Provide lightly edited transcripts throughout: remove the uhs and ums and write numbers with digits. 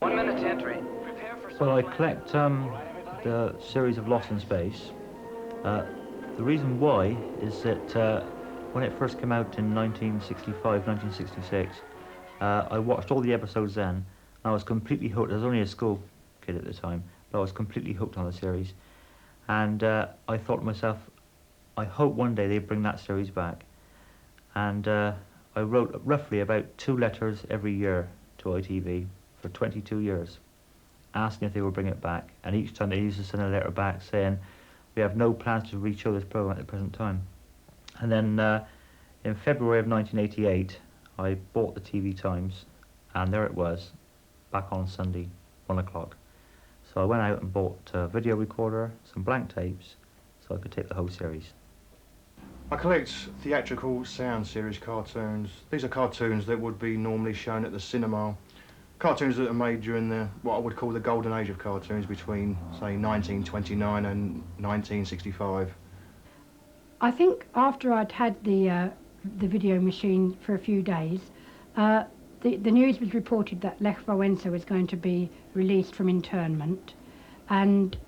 1 minute to entry. Well, I collect the series of Lost in Space. The reason why is that when it first came out in 1965, 1966, I watched all the episodes then, and I was completely hooked. I was only a school kid at the time, but I was completely hooked on the series. And I thought to myself, I hope one day they bring that series back. And I wrote roughly about 2 letters every year to ITV for 22 years, asking if they would bring it back. And each time they used to send a letter back saying, we have no plans to re-show this programme at the present time. And then in February of 1988, I bought the TV Times, and there it was, back on Sunday, 1 o'clock. So I went out and bought a video recorder, some blank tapes, so I could tape the whole series. I collect theatrical sound series cartoons. These are cartoons that would be normally shown at the cinema. Cartoons that are made during what I would call the golden age of cartoons between, say, 1929 and 1965. I think after I'd had the video machine for a few days, the news was reported that Lech Wałęsa was going to be released from internment, and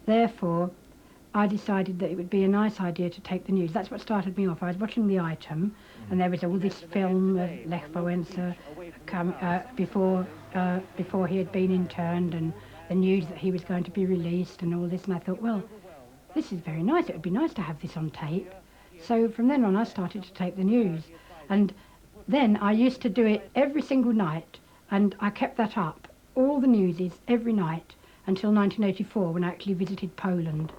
therefore I decided that it would be a nice idea to take the news. That's what started me off. I was watching the item, and there was all this film of Lech Wałęsa before he had been interned, and the news that he was going to be released and all this, and I thought, well, this is very nice. It would be nice to have this on tape. So from then on, I started to tape the news, and then I used to do it every single night, and I kept that up, all the newses, every night, until 1984, when I actually visited Poland.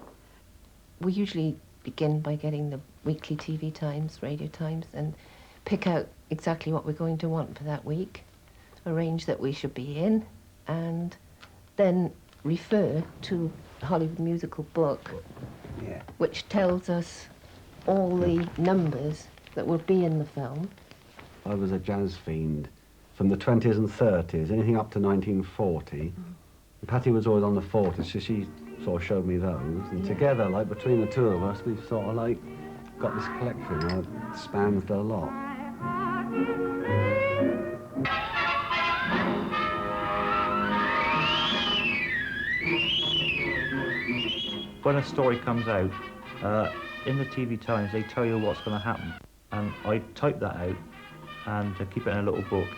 We usually begin by getting the weekly TV times, radio times, and pick out exactly what we're going to want for that week, arrange that we should be in, and then refer to the Hollywood musical book, which tells us all the numbers that will be in the film. I was a jazz fiend from the 20s and 30s, anything up to 1940. Patty was always on the 40s, so she sort of showed me those. And together, like between the two of us, we've sort of like got this collection that spans the lot. When a story comes out, in the TV Times they tell you what's going to happen, and I type that out and keep it in a little book,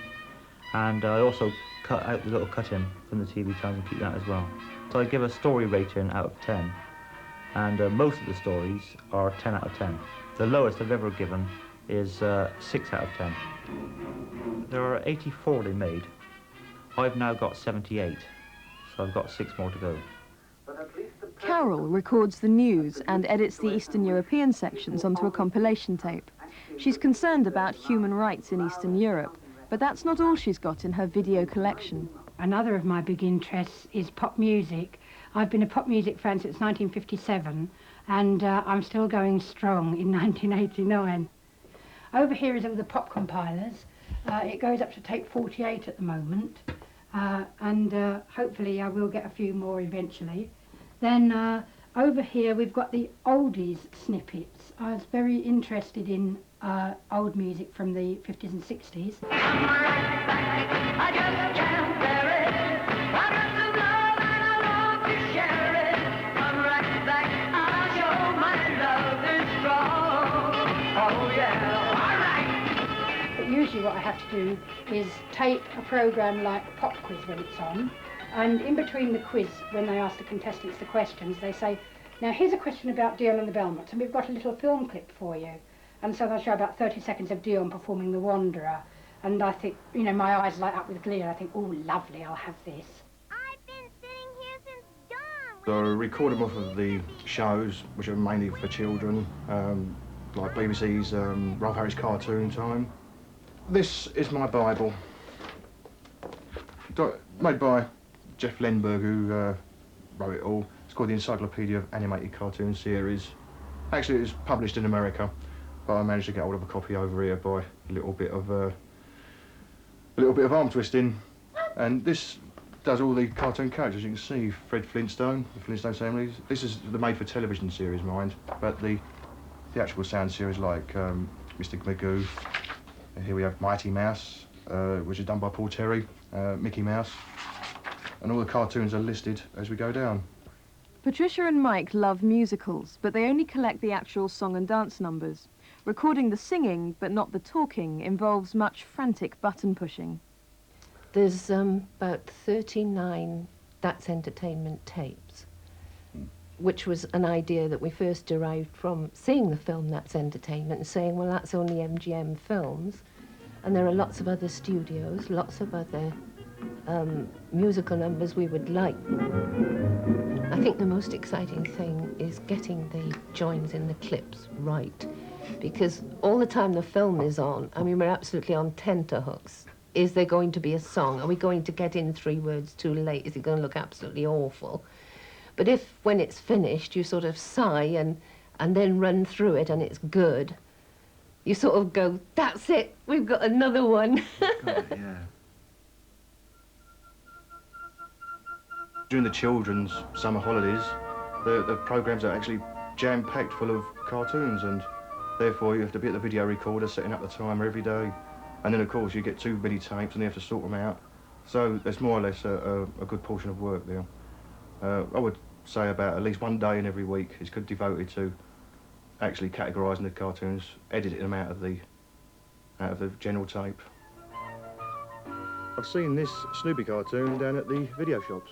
and I also cut out the little cut-in from the TV Times and keep that as well. So I give a story rating out of 10, and most of the stories are 10 out of 10. The lowest I've ever given is 6 out of 10. There are 84 they made. I've now got 78, so I've got 6 more to go. Carol records the news and edits the Eastern European sections onto a compilation tape. She's concerned about human rights in Eastern Europe, but that's not all she's got in her video collection. Another of my big interests is pop music. I've been a pop music fan since 1957, and I'm still going strong in 1989. Over here is all the pop compilers. It goes up to tape 48 at the moment, and hopefully I will get a few more eventually. Then over here we've got the oldies snippets. I was very interested in old music from the 50s and 60s. But usually what I have to do is tape a program like Pop Quiz when it's on, and in between the quiz, when they ask the contestants the questions, they say, now here's a question about Dion and the Belmonts, and we've got a little film clip for you. And so they'll show about 30 seconds of Dion performing The Wanderer. And I think, you know, my eyes light up with glee, and I think, oh, lovely, I'll have this. I've been sitting here since dawn. So I record them off of the shows, which are mainly for children, like BBC's Ralph Harris Cartoon Time. This is my Bible, made by Jeff Lenberg, who wrote it all. It's called the Encyclopedia of Animated Cartoon Series. Actually, it was published in America, but I managed to get hold of a copy over here by a little bit of arm twisting. And this does all the cartoon characters. You can see Fred Flintstone, the Flintstone families. This is the made-for-television series, mind, but the theatrical sound series like Mr. Magoo. And here we have Mighty Mouse, which is done by Paul Terry, Mickey Mouse, and all the cartoons are listed as we go down. Patricia and Mike love musicals, but they only collect the actual song and dance numbers. Recording the singing, but not the talking, involves much frantic button pushing. There's about 39 That's Entertainment tapes, which was an idea that we first derived from seeing the film That's Entertainment and saying, well, that's only MGM Films. And there are lots of other studios, lots of other musical numbers we would like. I think the most exciting thing is getting the joins in the clips right, because all the time the film is on, I mean, we're absolutely on tenterhooks. Is there going to be a song? Are we going to get in 3 words too late? Is it going to look absolutely awful? But if, when it's finished, you sort of sigh and then run through it and it's good, you sort of go, that's it, we've got another one. Got it, yeah. During the children's summer holidays, the programmes are actually jam-packed full of cartoons, and therefore you have to be at the video recorder setting up the timer every day. And then, of course, you get too many tapes and you have to sort them out. So there's more or less a good portion of work there. I would say about at least 1 day in every week is devoted to actually categorising the cartoons, editing them out of the general tape. I've seen this Snoopy cartoon down at the video shops.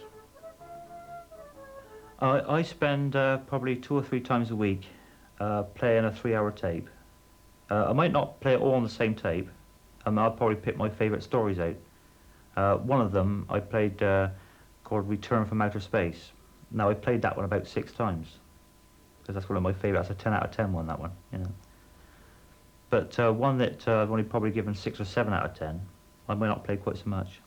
I spend probably 2 or 3 times a week playing a 3-hour tape. I might not play it all on the same tape. I'll probably pick my favourite stories out. One of them I played called Return from Outer Space. Now, I played that one about 6 times, because that's one of my favourites. That's a 10 out of 10 one, that one, you know. But one that I've only probably given 6 or 7 out of 10, I might not play quite so much.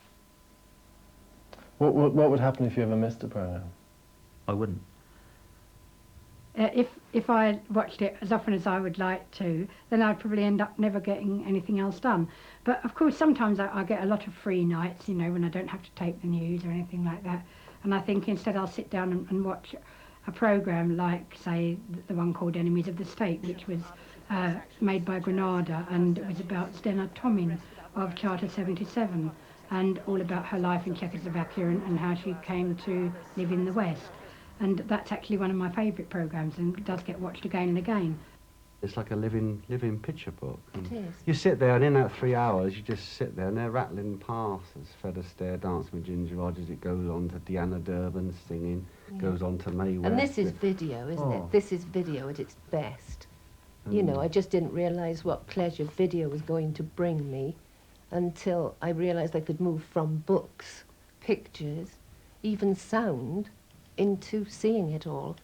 What would happen if you ever missed a programme? I wouldn't. If I watched it as often as I would like to, then I'd probably end up never getting anything else done. But of course, sometimes I get a lot of free nights, you know, when I don't have to tape the news or anything like that. And I think instead I'll sit down and watch a programme like, say, the one called Enemies of the State, which was made by Granada, and it was about Stena Tomin of Charter 77, and all about her life in Czechoslovakia and how she came to live in the West. And that's actually one of my favourite programmes, and it does get watched again and again. It's like a living picture book. It is. You sit there, and in that 3 hours, you just sit there, and they're rattling past. There's Fred Astaire dancing with Ginger Rogers. It goes on to Deanna Durbin singing. Yeah. Goes on to Mae West. And this is video, isn't it? This is video at its best. You know, I just didn't realise what pleasure video was going to bring me until I realised I could move from books, pictures, even sound, into seeing it all,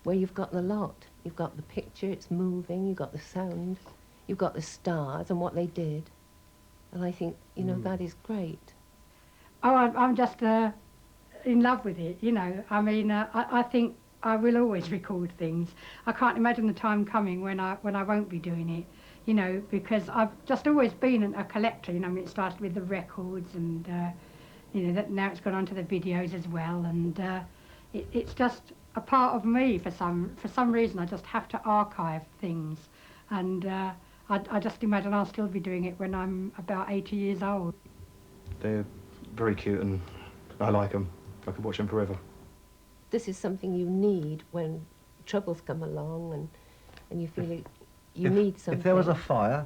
where you've got the lot. You've got the picture, it's moving, you've got the sound, you've got the stars and what they did. And I think, you know, that is great. Oh, I'm just in love with it, you know. I mean, I think I will always record things. I can't imagine the time coming when I won't be doing it, you know, because I've just always been a collector, you know. I mean, it started with the records and, you know, now it's gone on to the videos as well, and it's just a part of me for some reason. I just have to archive things, and I just imagine I'll still be doing it when I'm about 80 years old. They're very cute and I like them. I could watch them forever. This is something you need when troubles come along and you feel you need something. If there was a fire...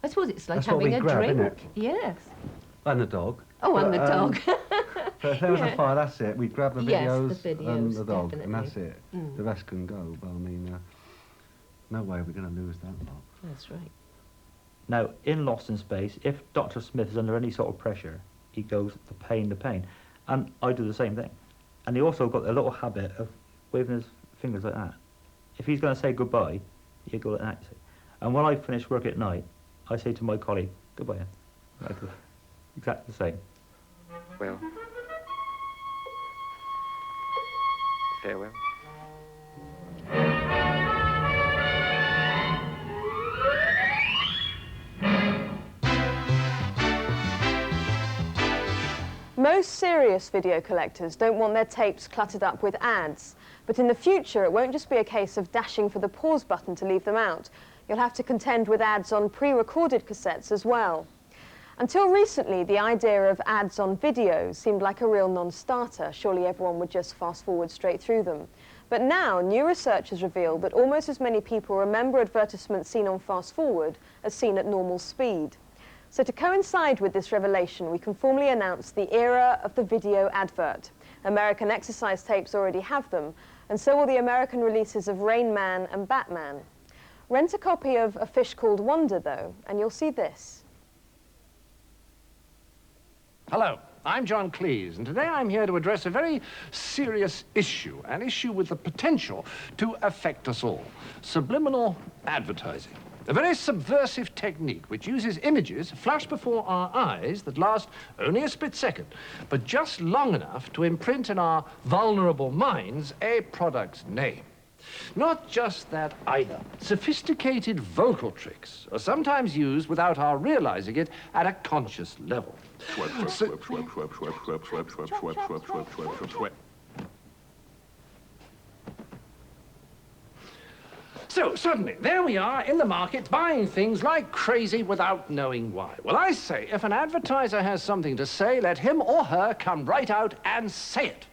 I suppose it's like that's what having we a grab, drink. isn't it? Yes. And the dog. Oh, and the dog. So if there was a fire, that's it. We'd grab the Yes, videos, the videos, and the dog, definitely. and that's it. The rest can go, but I mean, no way we're going to lose that lot. That's right. Now, in Lost in Space, if Dr. Smith is under any sort of pressure, he goes, the pain, the pain. And I do the same thing. And he also got a little habit of waving his fingers like that. If he's going to say goodbye, he'll go like that, you see. And when I finish work at night, I say to my colleague, goodbye. I do exactly the same. Well, farewell. Most serious video collectors don't want their tapes cluttered up with ads. But in the future, it won't just be a case of dashing for the pause button to leave them out. You'll have to contend with ads on pre-recorded cassettes as well. Until recently, the idea of ads on videos seemed like a real non-starter. Surely everyone would just fast forward straight through them. But now, new research has revealed that almost as many people remember advertisements seen on fast forward as seen at normal speed. So to coincide with this revelation, we can formally announce the era of the video advert. American exercise tapes already have them, and so will the American releases of Rain Man and Batman. Rent a copy of A Fish Called Wanda, though, and you'll see this. Hello, I'm John Cleese, and today I'm here to address a very serious issue, an issue with the potential to affect us all: subliminal advertising. A very subversive technique which uses images flashed before our eyes that last only a split second, but just long enough to imprint in our vulnerable minds a product's name. Not just that either. Sophisticated vocal tricks are sometimes used without our realizing it at a conscious level. So suddenly, there we are in the market buying things like crazy without knowing why. Well, I say, if an advertiser has something to say, let him or her come right out and say it.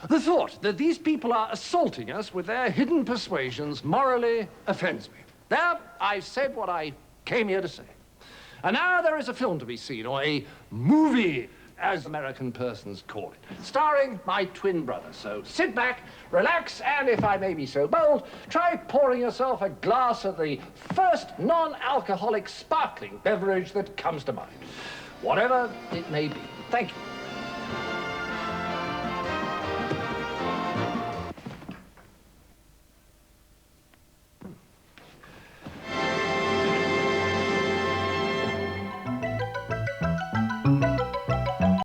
The thought that these people are assaulting us with their hidden persuasions morally offends me. There, I've said what I came here to say. And now there is a film to be seen, or a movie, as American persons call it, starring my twin brother. So sit back, relax, and if I may be so bold, try pouring yourself a glass of the first non-alcoholic sparkling beverage that comes to mind, whatever it may be. Thank you.